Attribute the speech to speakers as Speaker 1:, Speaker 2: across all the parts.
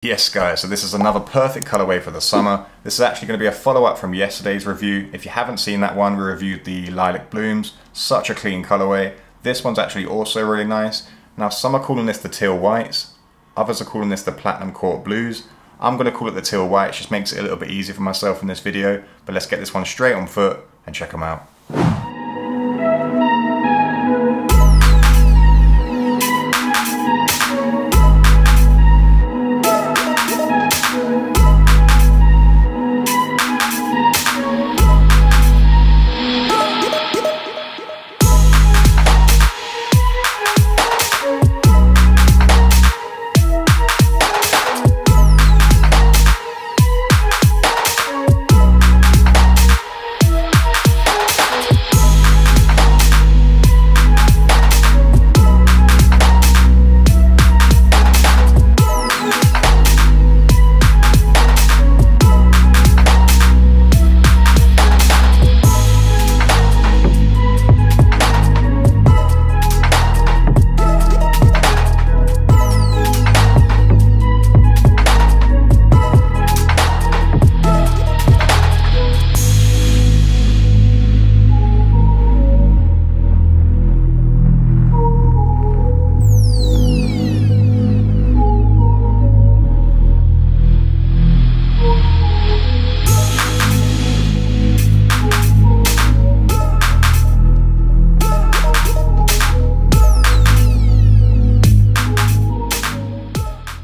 Speaker 1: Yes guys, so this is another perfect colorway for the summer. This is actually going to be a follow-up from yesterday's review. If you haven't seen that one, we reviewed the Lilac Blooms. Such a clean colorway. This one's actually also really nice. Now some are calling this the Teal Whites. Others are calling this the Platinum Court Blues. I'm going to call it the Teal Whites, just makes it a little bit easier for myself in this video. But let's get this one straight on foot and check them out.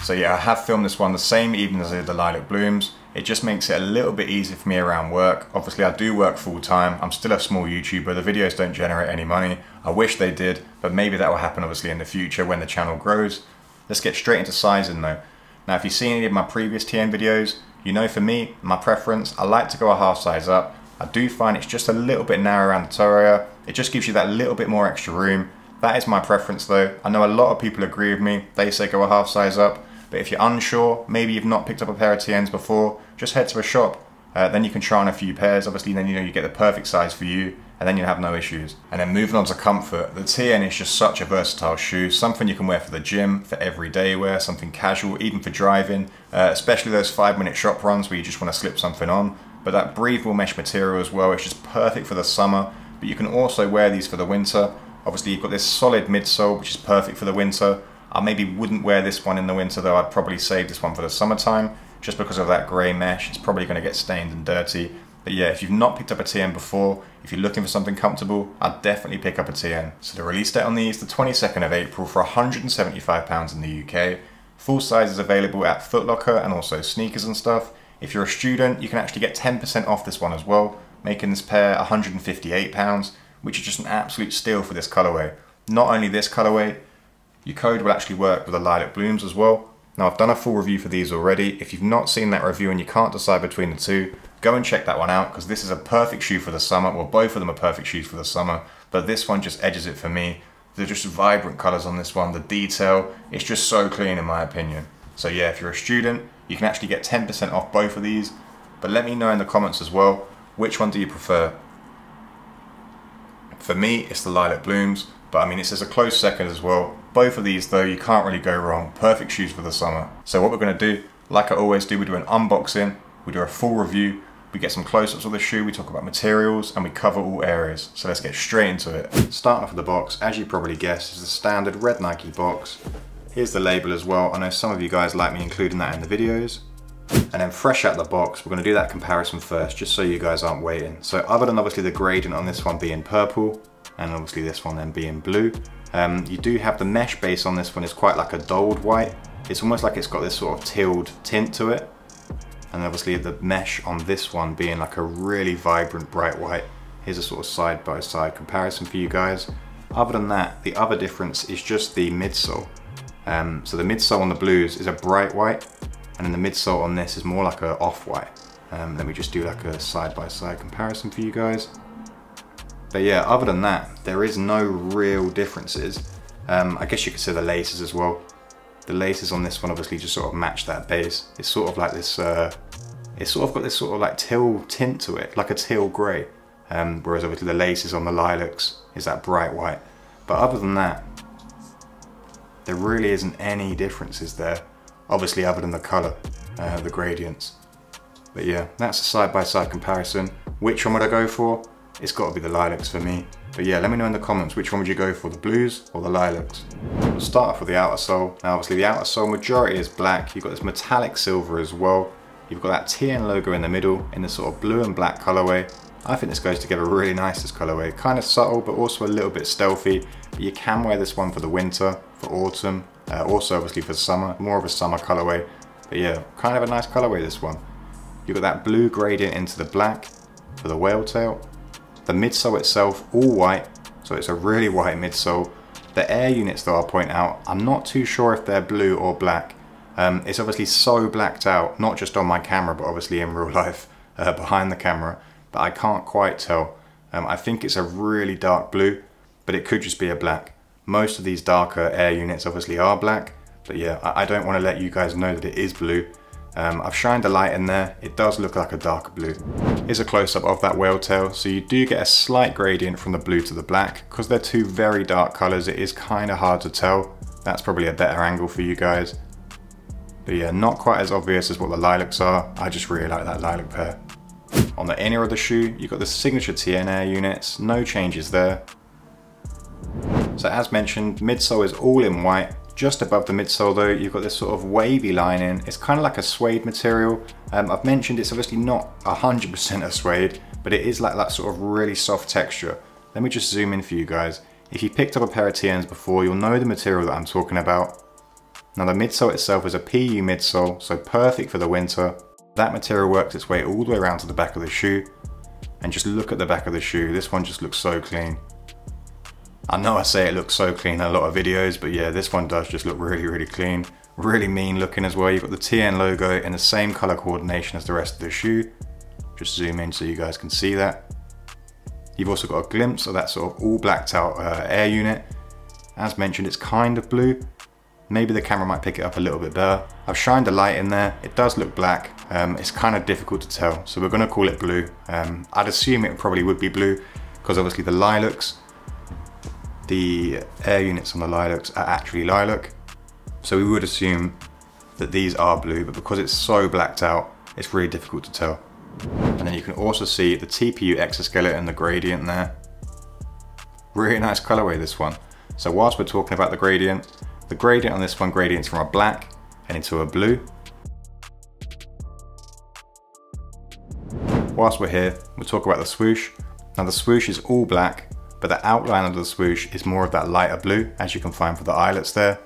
Speaker 1: So yeah, I have filmed this one the same evening as I did the Lilac Blooms. It just makes it a little bit easier for me around work. Obviously I do work full time, I'm still a small YouTuber, the videos don't generate any money. I wish they did, but maybe that will happen obviously in the future when the channel grows. Let's get straight into sizing though. Now if you've seen any of my previous TN videos, you know for me, my preference, I like to go a half size up. I do find it's just a little bit narrow around the toe area. It just gives you that little bit more extra room. That is my preference though. I know a lot of people agree with me, they say go a half size up. But if you're unsure, maybe you've not picked up a pair of TNs before, just head to a shop. Then you can try on a few pairs. Obviously then you know you get the perfect size for you and then you'll have no issues. And then moving on to comfort, the TN is just such a versatile shoe. Something you can wear for the gym, for everyday wear, something casual, even for driving. Especially those 5-minute shop runs where you just want to slip something on. But that breathable mesh material as well, it's just perfect for the summer. But you can also wear these for the winter. Obviously you've got this solid midsole, which is perfect for the winter. I maybe wouldn't wear this one in the winter though, I'd probably save this one for the summertime, just because of that grey mesh. It's probably going to get stained and dirty. But yeah, if you've not picked up a TN before, if you're looking for something comfortable, I'd definitely pick up a TN. So the release date on these, the 22nd of April for £175 in the UK. Full size is available at Foot Locker and also Sneakers and stuff. If you're a student, you can actually get 10% off this one as well, making this pair £158, which is just an absolute steal for this colorway. Not only this colorway, your code will actually work with the Lilac Blooms as well. Now I've done a full review for these already. If you've not seen that review and you can't decide between the two, go and check that one out because this is a perfect shoe for the summer. Well, both of them are perfect shoes for the summer, but this one just edges it for me. They're just vibrant colors on this one. The detail, it's just so clean in my opinion. So yeah, if you're a student, you can actually get 10% off both of these. But let me know in the comments as well, which one do you prefer? For me, it's the Lilac Blooms, but I mean, it's a close second as well. Both of these though, you can't really go wrong. Perfect shoes for the summer. So what we're going to do, like I always do, we do an unboxing, we do a full review, we get some close-ups of the shoe, we talk about materials, and we cover all areas. So let's get straight into it. Starting off with the box, as you probably guessed, is the standard red Nike box. Here's the label as well. I know some of you guys like me including that in the videos. And then fresh out the box, we're going to do that comparison first, just so you guys aren't waiting. So other than obviously the gradient on this one being purple, and obviously this one then being blue, you do have the mesh base on this one is quite like a dulled white. It's almost like it's got this sort of tealed tint to it. And obviously the mesh on this one being like a really vibrant bright white. Here's a sort of side-by-side comparison for you guys. Other than that, the other difference is just the midsole. So the midsole on the blues is a bright white, and then the midsole on this is more like a off-white. Let me just do like a side-by-side comparison for you guys. But yeah, other than that, there is no real differences. I guess you could say the laces as well. The laces on this one obviously just sort of match that base. It's sort of like this, it's sort of got this sort of like teal tint to it, like a teal grey. Whereas obviously the laces on the lilacs is that bright white. But other than that, there really isn't any differences there. obviously other than the color, the gradients. But yeah, that's a side-by-side comparison. Which one would I go for? It's got to be the lilacs for me. But yeah, let me know in the comments, which one would you go for, the blues or the lilacs? We'll start off with the outer sole. Now obviously the outer sole majority is black. You've got this metallic silver as well. You've got that TN logo in the middle in the sort of blue and black colorway. I think this goes together really nice, this colorway. Kind of subtle, but also a little bit stealthy. But you can wear this one for the winter, for autumn, also obviously for summer, more of a summer colorway. But yeah, kind of a nice colorway, this one. You've got that blue gradient into the black for the whale tail. The midsole itself, all white, so it's a really white midsole. The air units though, I'll point out, I'm not too sure if they're blue or black. It's obviously so blacked out, not just on my camera, but obviously in real life, behind the camera, but I can't quite tell. I think it's a really dark blue, but it could just be a black. Most of these darker air units obviously are black, but yeah, I don't want to let you guys know that it is blue. I've shined a light in there, it does look like a darker blue. Here's a close-up of that whale tail, so you do get a slight gradient from the blue to the black. Because they're two very dark colours, it is kind of hard to tell. That's probably a better angle for you guys. But yeah, not quite as obvious as what the lilacs are. I just really like that lilac pair. On the inner of the shoe, you've got the signature TN air units, no changes there. So as mentioned, midsole is all in white. Just above the midsole though, you've got this sort of wavy lining. It's kind of like a suede material. I've mentioned it's obviously not 100% a suede, but it is like that sort of really soft texture. Let me just zoom in for you guys. If you picked up a pair of TNs before, you'll know the material that I'm talking about. Now the midsole itself is a PU midsole, so perfect for the winter. That material works its way all the way around to the back of the shoe. And just look at the back of the shoe, this one just looks so clean. I know I say it looks so clean in a lot of videos, but yeah, this one does just look really, really clean. Really mean looking as well. You've got the TN logo in the same color coordination as the rest of the shoe. Just zoom in so you guys can see that. You've also got a glimpse of that sort of all blacked out air unit. As mentioned, it's kind of blue. Maybe the camera might pick it up a little bit better. I've shined a light in there. It does look black. It's kind of difficult to tell, so we're gonna call it blue. I'd assume it probably would be blue because obviously the lilacs, the air units on the lilacs are actually lilac. So we would assume that these are blue, but because it's so blacked out, it's really difficult to tell. And then you can also see the TPU exoskeleton, the gradient there. Really nice colorway, this one. So whilst we're talking about the gradient on this one gradients from a black and into a blue. Whilst we're here, we'll talk about the swoosh. Now the swoosh is all black, but the outline of the swoosh is more of that lighter blue, as you can find for the eyelets there.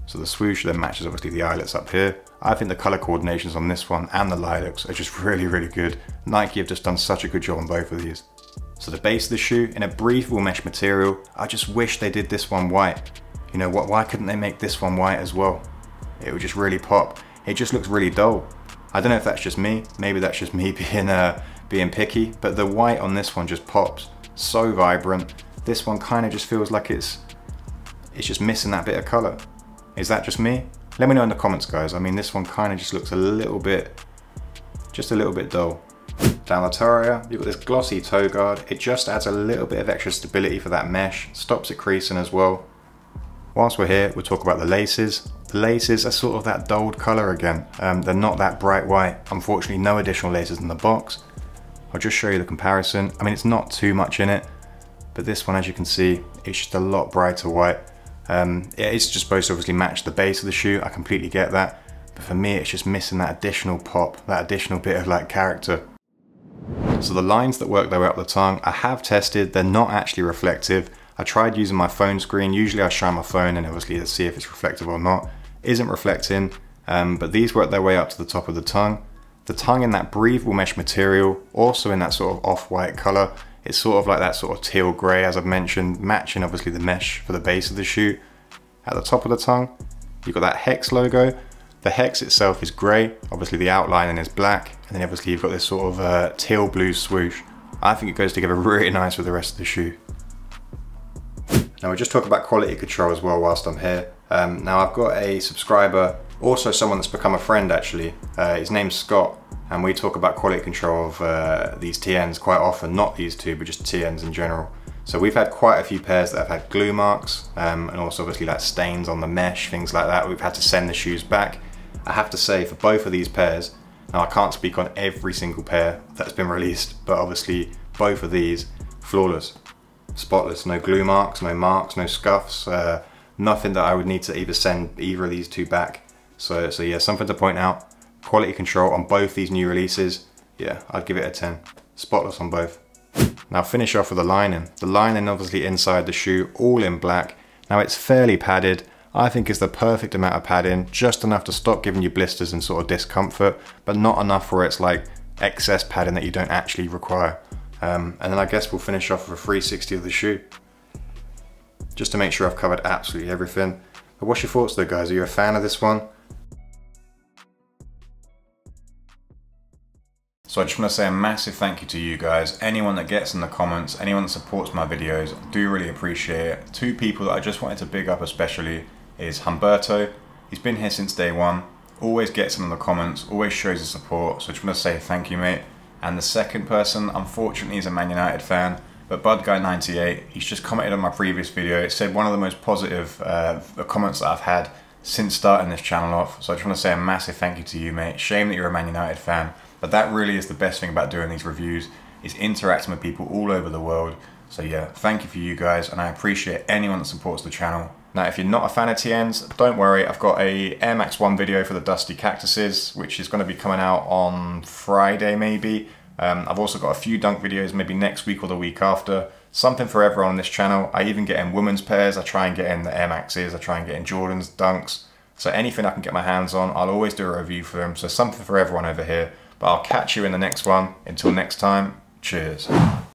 Speaker 1: So the swoosh then matches obviously the eyelets up here. I think the color coordinations on this one and the lilacs are just really, really good. Nike have just done such a good job on both of these. So the base of the shoe in a breathable mesh material. I just wish they did this one white. You know what? Why couldn't they make this one white as well? It would just really pop. It just looks really dull. I don't know if that's just me. Maybe that's just me being picky. But the white on this one just pops. So vibrant. This one kind of just feels like it's just missing that bit of color. Is that just me? Let me know in the comments, guys. I mean, this one kind of just looks just a little bit dull. Down the toe area, you've got this glossy toe guard. It just adds a little bit of extra stability for that mesh. Stops it creasing as well. Whilst we're here, we'll talk about the laces. The laces are sort of that dulled color again. They're not that bright white. Unfortunately, no additional laces in the box. I'll just show you the comparison. I mean, it's not too much in it, but this one, as you can see, it's just a lot brighter white. It's just supposed to obviously match the base of the shoe. I completely get that. But for me, it's just missing that additional pop, that additional bit of like character. So the lines that work their way up the tongue, I have tested. They're not actually reflective. I tried using my phone screen. Usually I shine my phone and obviously to see if it's reflective or not. Isn't reflecting, but these work their way up to the top of the tongue. The tongue in that breathable mesh material, also in that sort of off-white color. It's sort of like that sort of teal gray, as I've mentioned, matching obviously the mesh for the base of the shoe. At the top of the tongue, you've got that hex logo. The hex itself is gray, obviously the outlining is black, and then obviously you've got this sort of teal blue swoosh. I think it goes together really nice with the rest of the shoe. Now we'll just talk about quality control as well whilst I'm here. Now I've got a subscriber, also someone that's become a friend actually. His name's Scott, and we talk about quality control of these TNs quite often, not these two, but just TNs in general. So we've had quite a few pairs that have had glue marks, and also obviously like stains on the mesh, things like that. We've had to send the shoes back. I have to say, for both of these pairs, now I can't speak on every single pair that's been released, but obviously both of these, flawless, spotless, no glue marks, no scuffs, nothing that I would need to either send either of these two back. So yeah, something to point out. Quality control on both these new releases, yeah, I'd give it a 10. Spotless on both. Now finish off with the lining. The lining obviously inside the shoe, all in black. Now it's fairly padded. I think it's the perfect amount of padding, just enough to stop giving you blisters and sort of discomfort, but not enough where it's like excess padding that you don't actually require. And then I guess we'll finish off with a 360 of the shoe, just to make sure I've covered absolutely everything. But what's your thoughts though, guys? Are you a fan of this one? So I just want to say a massive thank you to you guys. Anyone that gets in the comments, anyone that supports my videos, I do really appreciate it. Two people that I just wanted to big up especially is Humberto. He's been here since day one, always gets in the comments, always shows his support, so I just want to say thank you, mate. And the second person, unfortunately, is a Man United fan, but BudGuy98, he's just commented on my previous video. It said one of the most positive comments that I've had since starting this channel off, so I just want to say a massive thank you to you, mate. Shame that you're a Man United fan, but that really is the best thing about doing these reviews, is interacting with people all over the world. So yeah, thank you for you guys, and I appreciate anyone that supports the channel. Now, if you're not a fan of TN's, don't worry, I've got a Air Max 1 video for the Dusty Cactuses, which is going to be coming out on Friday maybe. I've also got a few dunk videos maybe next week or the week after. Something for everyone on this channel. I even get in women's pairs, I try and get in the Air Maxes, I try and get in Jordans, dunks. So anything I can get my hands on, I'll always do a review for them. So something for everyone over here. But I'll catch you in the next one. Until next time, cheers.